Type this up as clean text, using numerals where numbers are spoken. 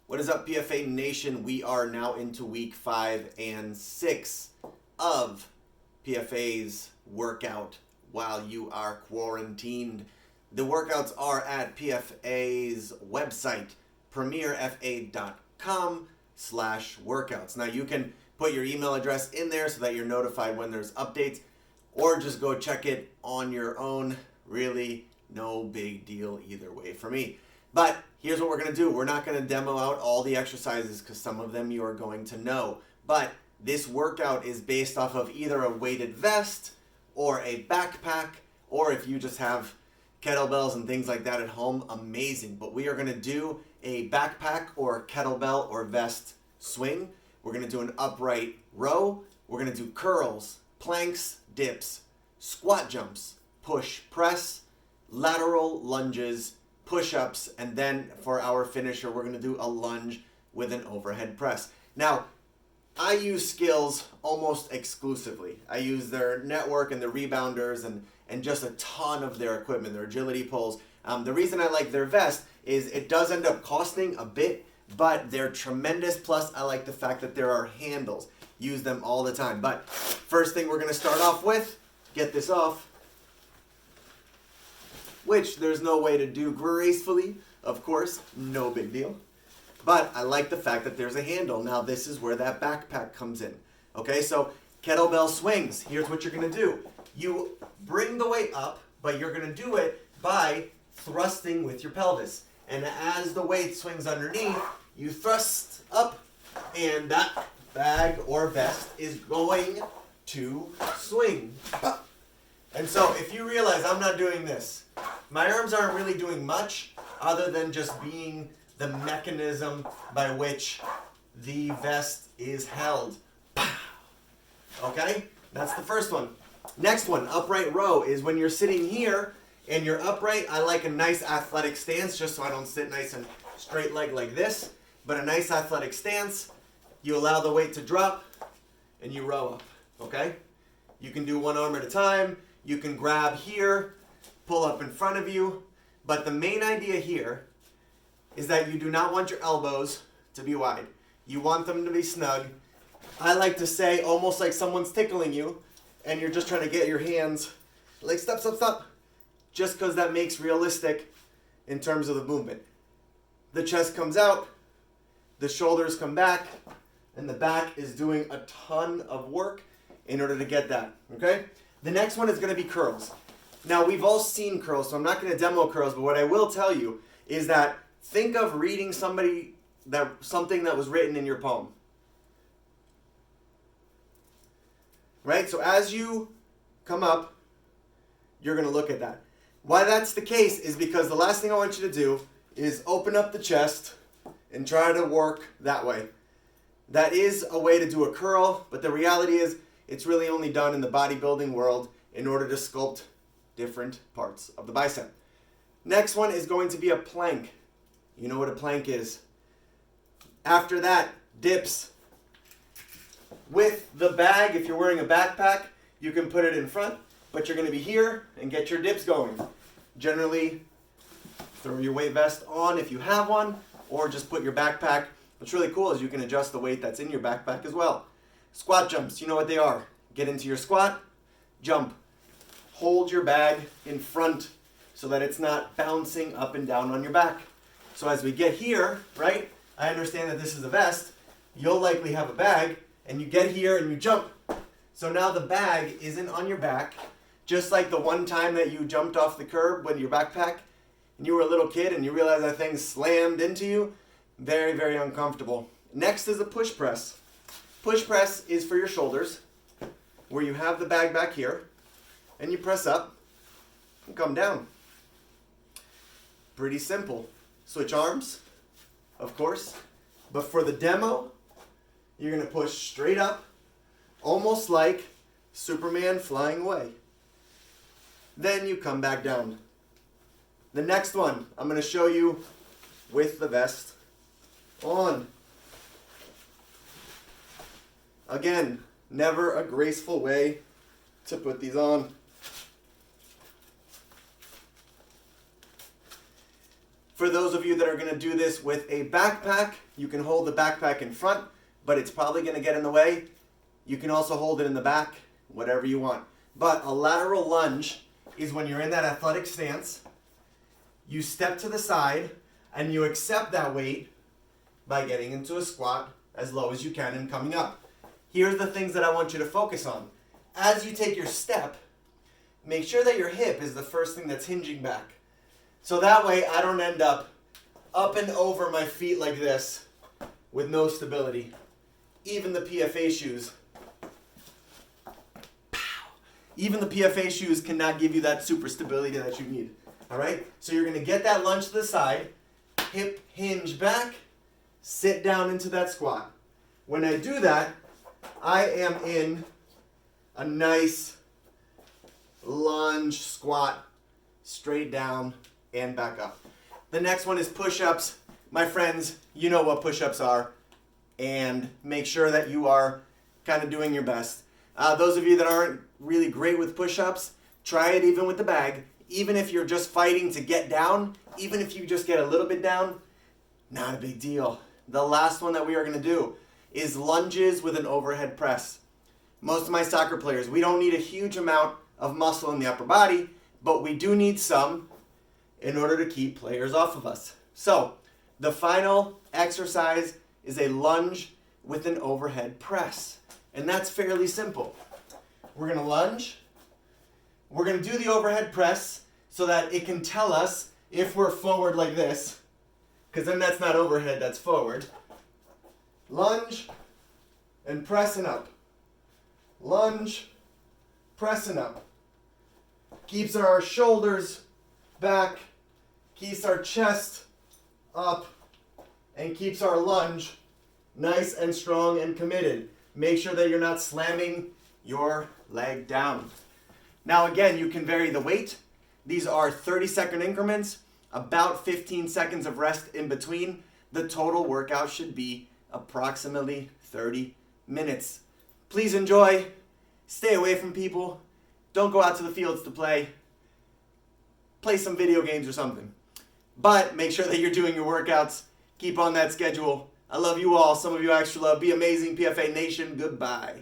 What is up, PFA Nation? We are now into week 5 and 6 of PFA's workout while you are quarantined. The workouts are at PFA's website, premierfa.com/workouts. Now you can put your email address in there so that you're notified when there's updates, or just go check it on your own. Really, no big deal either way for me. But here's what we're going to do. We're not going to demo out all the exercises because some of them you are going to know. But this workout is based off of either a weighted vest or a backpack, or if you just have kettlebells and things like that at home, amazing. But we are going to do a backpack or kettlebell or vest swing. We're going to do an upright row. We're going to do curls, planks, dips, squat jumps, push, press, lateral lunges, push-ups, and then for our finisher, we're going to do a lunge with an overhead press. Now, I use Skills almost exclusively. I use their network and the rebounders and just a ton of their equipment, their agility poles. The reason I like their vest is it does end up costing a bit, but they're tremendous. Plus, I like the fact that there are handles. Use them all the time. But first thing we're going to start off with, get this off, which there's no way to do gracefully, of course, no big deal. But I like the fact that there's a handle. Now this is where that backpack comes in. Okay, so kettlebell swings. Here's what you're gonna do. You bring the weight up, but you're gonna do it by thrusting with your pelvis. And as the weight swings underneath, you thrust up, and that bag or vest is going to swing. And so if you realize I'm not doing this, my arms aren't really doing much other than just being the mechanism by which the vest is held. Okay? That's the first one. Next one, upright row, is when you're sitting here and you're upright. I like a nice athletic stance just so I don't sit nice and straight leg like this, but a nice athletic stance. You allow the weight to drop and you row up. Okay? You can do one arm at a time. You can grab here, pull up in front of you, but the main idea here is that you do not want your elbows to be wide. You want them to be snug. I like to say almost like someone's tickling you and you're just trying to get your hands like stop, stop, stop, just because that makes realistic in terms of the movement. The chest comes out, the shoulders come back, and the back is doing a ton of work in order to get that, okay? The next one is going to be curls. Now, we've all seen curls, so I'm not going to demo curls, but what I will tell you is that think of reading something that was written in your palm. Right? So as you come up, you're going to look at that. Why that's the case is because the last thing I want you to do is open up the chest and try to work that way. That is a way to do a curl, but the reality is it's really only done in the bodybuilding world in order to sculpt different parts of the bicep. Next one is going to be a plank. You know what a plank is. After that, dips. With the bag, if you're wearing a backpack, you can put it in front, but you're going to be here and get your dips going. Generally, throw your weight vest on if you have one, or just put your backpack. What's really cool is you can adjust the weight that's in your backpack as well. Squat jumps, you know what they are. Get into your squat, jump. Hold your bag in front so that it's not bouncing up and down on your back. So as we get here, right, I understand that this is a vest. You'll likely have a bag, and you get here and you jump. So now the bag isn't on your back, just like the one time that you jumped off the curb with your backpack and you were a little kid and you realized that thing slammed into you. Very, very uncomfortable. Next is a push press. Push press is for your shoulders, where you have the bag back here, and you press up and come down. Pretty simple. Switch arms, of course, but for the demo, you're going to push straight up, almost like Superman flying away. Then you come back down. The next one, I'm going to show you with the vest on. Again, never a graceful way to put these on. For those of you that are going to do this with a backpack, you can hold the backpack in front, but it's probably going to get in the way. You can also hold it in the back, whatever you want. But a lateral lunge is when you're in that athletic stance, you step to the side, and you accept that weight by getting into a squat as low as you can and coming up. Here's the things that I want you to focus on. As you take your step, make sure that your hip is the first thing that's hinging back. So that way I don't end up and over my feet like this with no stability. Even the PFA shoes. Even the PFA shoes cannot give you that super stability that you need. All right? So you're going to get that lunge to the side, hip hinge back, sit down into that squat. When I do that, I am in a nice lunge squat, straight down and back up. The next one is push-ups. My friends, you know what push-ups are, and make sure that you are kind of doing your best. Those of you that aren't really great with push-ups, try it even with the bag. Even if you're just fighting to get down, even if you just get a little bit down, not a big deal. The last one that we are going to do is lunges with an overhead press. Most of my soccer players, we don't need a huge amount of muscle in the upper body, but we do need some in order to keep players off of us. So, the final exercise is a lunge with an overhead press. And that's fairly simple. We're going to lunge. We're going to do the overhead press so that it can tell us if we're forward like this, because then that's not overhead, that's forward. Lunge and pressing up. Lunge, pressing up. Keeps our shoulders back, keeps our chest up, and keeps our lunge nice and strong and committed. Make sure that you're not slamming your leg down. Now again, you can vary the weight. These are 30-second increments, about 15 seconds of rest in between. The total workout should be approximately 30 minutes. Please enjoy. Stay away from people. Don't go out to the fields to play. Play some video games or something. But make sure that you're doing your workouts. Keep on that schedule. I love you all. Some of you extra love. Be amazing, PFA Nation. Goodbye.